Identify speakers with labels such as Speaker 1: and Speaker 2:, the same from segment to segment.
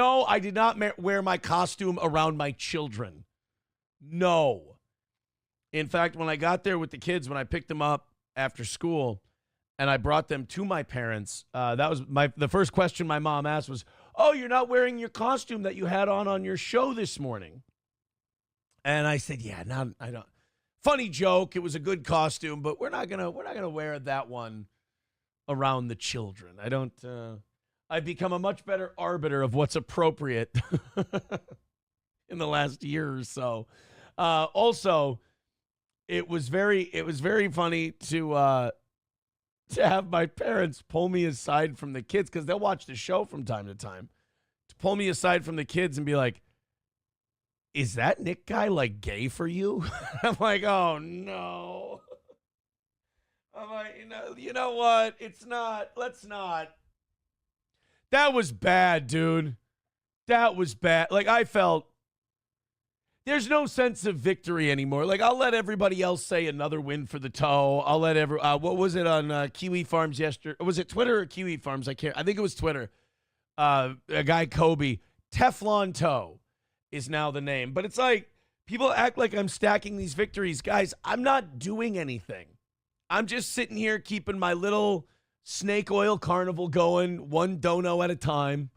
Speaker 1: No, I did not wear my costume around my children. No. In fact, when I got there with the kids, when I picked them up after school and I brought them to my parents, that was the first question my mom asked was, "Oh, you're not wearing your costume that you had on your show this morning?" And I said, "Yeah, no, I don't." Funny joke. It was a good costume, but we're not gonna wear that one around the children. I don't. I've become a much better arbiter of what's appropriate in the last year or so. Also, it was very funny to have my parents pull me aside from the kids because they'll watch the show from time to time. To pull me aside from the kids and be like, "Is that Nick guy like gay for you?" I'm like, "Oh no." I'm like, you know what? It's not. Let's not. That was bad, dude. That was bad. Like, I felt there's no sense of victory anymore. Like, I'll let everybody else say another win for the toe. I'll let what was it on Kiwi Farms yesterday? Was it Twitter or Kiwi Farms? I think it was Twitter. A guy, Kobe, Teflon toe is now the name. But it's like, people act like I'm stacking these victories. Guys, I'm not doing anything. I'm just sitting here keeping my little snake oil carnival going, one dono at a time,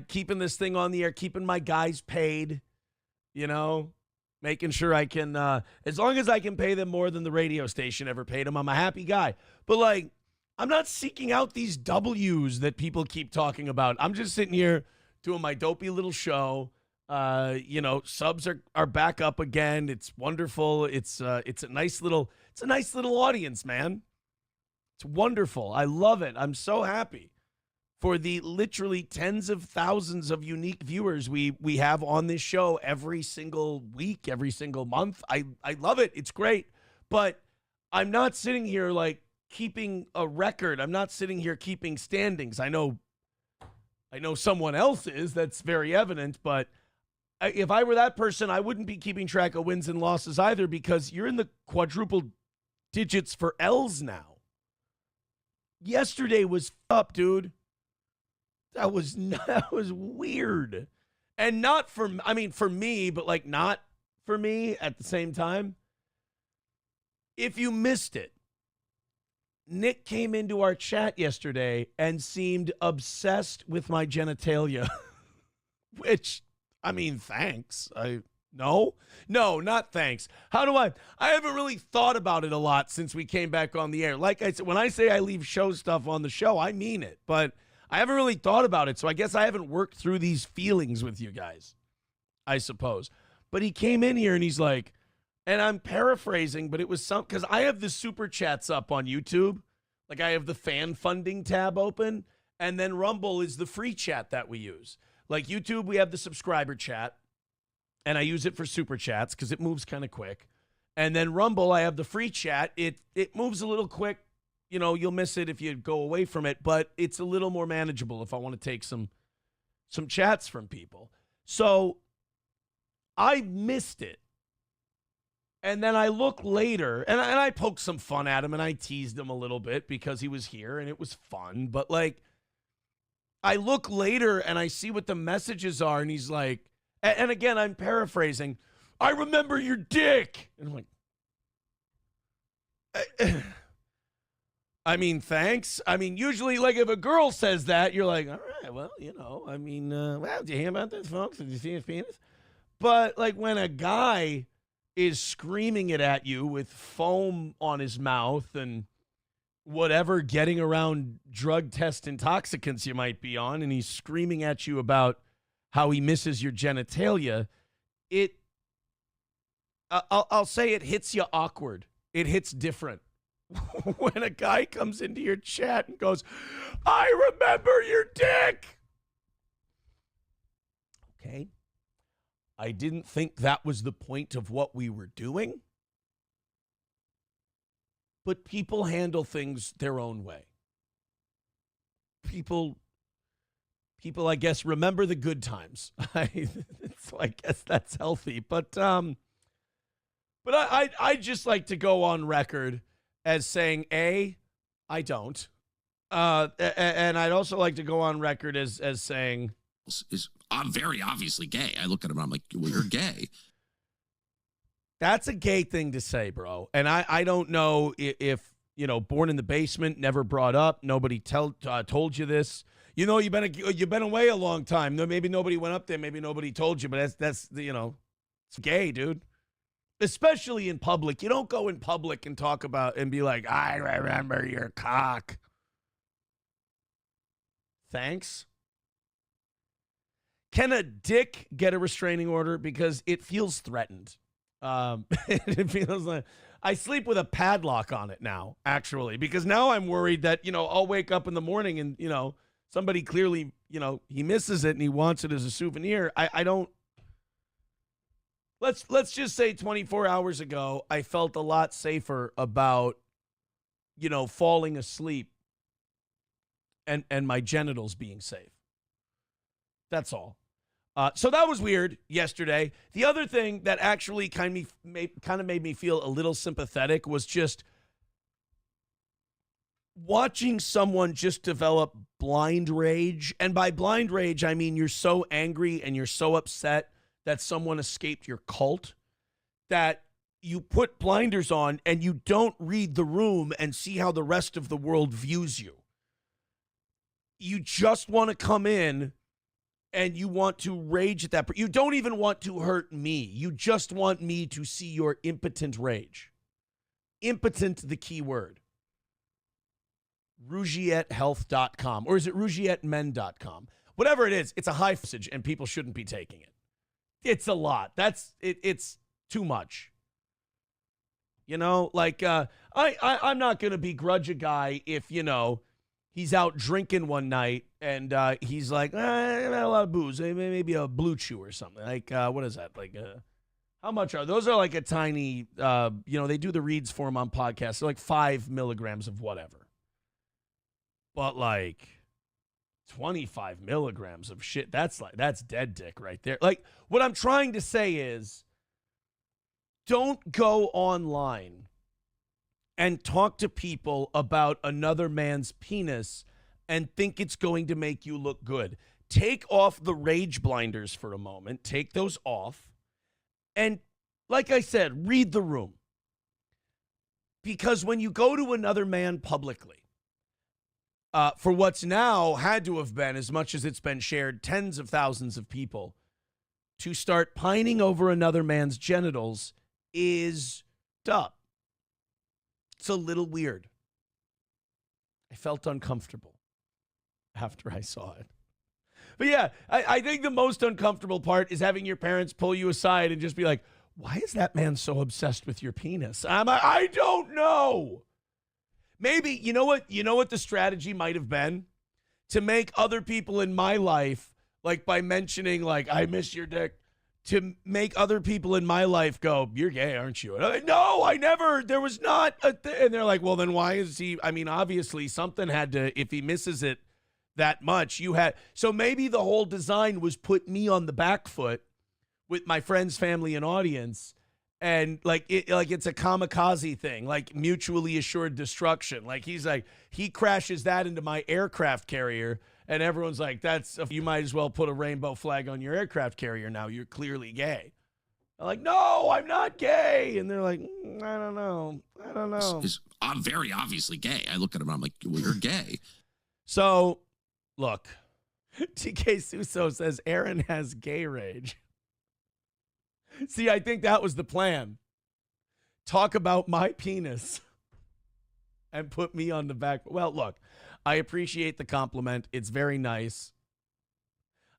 Speaker 1: keeping this thing on the air, keeping my guys paid, making sure I can, as long as I can pay them more than the radio station ever paid them, I'm a happy guy. But, like, I'm not seeking out these W's that people keep talking about. I'm just sitting here doing my dopey little show. Subs are back up again. It's wonderful. It's a nice little audience, man. It's wonderful. I love it. I'm so happy for the literally tens of thousands of unique viewers we have on this show every single week, every single month. I love it. It's great. But I'm not sitting here like keeping a record. I'm not sitting here keeping standings. I know someone else is. That's very evident. But if I were that person, I wouldn't be keeping track of wins and losses either, because you're in the quadruple digits for L's now. Yesterday was up, dude. That was weird. And not for me, but like not for me at the same time. If you missed it, Nick came into our chat yesterday and seemed obsessed with my genitalia, which, thanks. No, not thanks. I haven't really thought about it a lot since we came back on the air. Like I said, when I say I leave show stuff on the show, I mean it, but I haven't really thought about it. So I guess I haven't worked through these feelings with you guys, I suppose. But he came in here and he's like, and I'm paraphrasing, but it was because I have the super chats up on YouTube. Like, I have the fan funding tab open, and then Rumble is the free chat that we use. Like YouTube, we have the subscriber chat. And I use it for super chats because it moves kind of quick. And then Rumble, I have the free chat. It moves a little quick. You'll miss it if you go away from it, but it's a little more manageable if I want to take some chats from people. So I missed it. And then I look later, and I poked some fun at him, and I teased him a little bit because he was here, and it was fun. But, like, I look later, and I see what the messages are, and he's like, and again, I'm paraphrasing, "I remember your dick." And I'm like, thanks. Usually, like, if a girl says that, you're like, all right, well, well, did you hear about this, folks? Did you see his penis? But, like, when a guy is screaming it at you with foam on his mouth and whatever, getting around drug test intoxicants you might be on, and he's screaming at you about how he misses your genitalia, I'll say it hits you awkward. It hits different. When a guy comes into your chat and goes, "I remember your dick." Okay. I didn't think that was the point of what we were doing. But people handle things their own way. People, I guess, remember the good times. So I guess that's healthy. But I'd just like to go on record as saying, A, I don't. And I'd also like to go on record as saying,
Speaker 2: is very obviously gay. I look at him and I'm like, well, you're gay.
Speaker 1: That's a gay thing to say, bro. And I don't know if born in the basement, never brought up, nobody told you this. You've been away a long time. Maybe nobody went up there. Maybe nobody told you. But that's it's gay, dude. Especially in public. You don't go in public and talk about and be like, I remember your cock. Thanks. Can a dick get a restraining order? Because it feels threatened. It feels like I sleep with a padlock on it now, actually, because now I'm worried that, I'll wake up in the morning and, somebody clearly, he misses it and he wants it as a souvenir. I don't. Let's just say 24 hours ago, I felt a lot safer about, falling asleep and my genitals being safe. That's all. So that was weird yesterday. The other thing that actually kind of made me feel a little sympathetic was just watching someone just develop blind rage. And by blind rage, I mean you're so angry and you're so upset that someone escaped your cult that you put blinders on and you don't read the room and see how the rest of the world views you. You just want to come in and you want to rage at that. You don't even want to hurt me. You just want me to see your impotent rage. Impotent, the key word. RugietteHealth.com. Or is it RugietteMen.com? Whatever it is, it's a high message and people shouldn't be taking it. It's a lot. It's too much. I'm not going to begrudge a guy if, he's out drinking one night and he's like, I had a lot of booze, maybe a Blue Chew or something. Like, what is that? Like, how much are those? Are like a tiny, they do the reads for him on podcasts. They're like 5 milligrams of whatever. But like 25 milligrams of shit, that's dead dick right there. Like, what I'm trying to say is don't go online and talk to people about another man's penis and think it's going to make you look good. Take off the rage blinders for a moment. Take those off. And like I said, read the room. Because when you go to another man publicly, for what's now had to have been, as much as it's been shared, tens of thousands of people, to start pining over another man's genitals is dumb. It's a little weird. I felt uncomfortable after I saw it. But yeah, I think the most uncomfortable part is having your parents pull you aside and just be like, why is that man so obsessed with your penis? I don't know. Maybe, you know what the strategy might have been? To make other people in my life, like by mentioning, like, I miss your dick, to make other people in my life go, you're gay, aren't you? And I'm like, no, I never, there was not a thing. And they're like, well, then why is he, obviously something had to, if he misses it that much, so maybe the whole design was put me on the back foot with my friends, family, and audience. And it's a kamikaze thing, like mutually assured destruction. Like he crashes that into my aircraft carrier, and everyone's like, you might as well put a rainbow flag on your aircraft carrier now. You're clearly gay. I'm like, no, I'm not gay. And they're like, I don't know.
Speaker 2: I'm very obviously gay. I look at him and I'm like, well, you're gay.
Speaker 1: So, look, TK Suso says Aaron has gay rage. See, I think that was the plan. Talk about my penis and put me on the back. Well, look, I appreciate the compliment. It's very nice.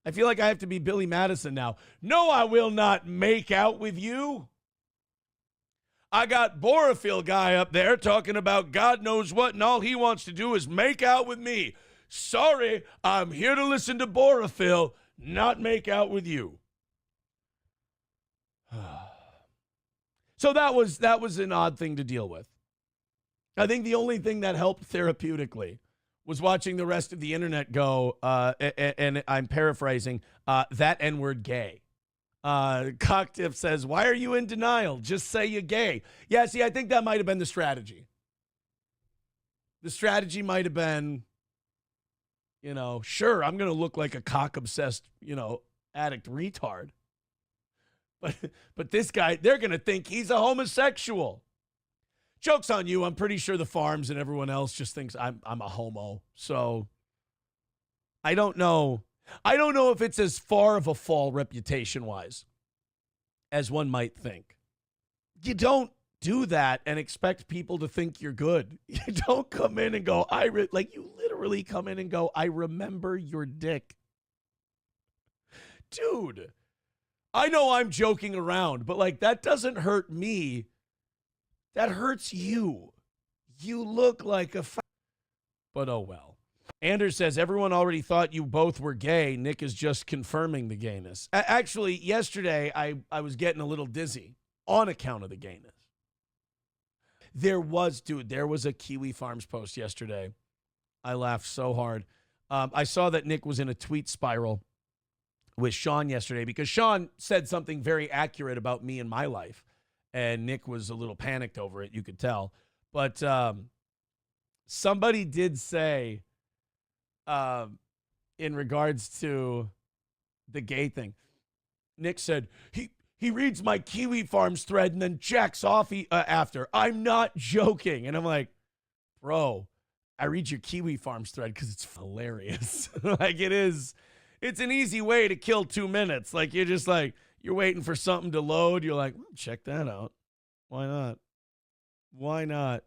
Speaker 1: I feel like I have to be Billy Madison now. No, I will not make out with you. I got Borophyll guy up there talking about God knows what, and all he wants to do is make out with me. Sorry, I'm here to listen to Borophyll, not make out with you. So that was an odd thing to deal with. I think the only thing that helped therapeutically was watching the rest of the internet go, and I'm paraphrasing, that N-word gay. Cocktiff says, why are you in denial? Just say you're gay. Yeah, see, I think that might have been the strategy. The strategy might have been, Sure, I'm going to look like a cock-obsessed, addict retard. But this guy, they're going to think he's a homosexual. Joke's on you. I'm pretty sure the farms and everyone else just thinks I'm a homo. So I don't know. I don't know if it's as far of a fall reputation-wise as one might think. You don't do that and expect people to think you're good. You don't come in and go, you literally come in and go, I remember your dick. Dude, I know I'm joking around, but that doesn't hurt me. That hurts you. You look like a but oh well. Anders says, everyone already thought you both were gay. Nick is just confirming the gayness. Actually, yesterday, I was getting a little dizzy on account of the gayness. There was a Kiwi Farms post yesterday. I laughed so hard. I saw that Nick was in a tweet spiral with Sean yesterday because Sean said something very accurate about me and my life. And Nick was a little panicked over it, you could tell. But somebody did say, in regards to the gay thing, Nick said, he reads my Kiwi Farms thread and then jacks off after. I'm not joking. And I'm like, bro, I read your Kiwi Farms thread because it's hilarious. It is. It's an easy way to kill 2 minutes. You're just you're waiting for something to load. You're like, check that out. Why not? Why not?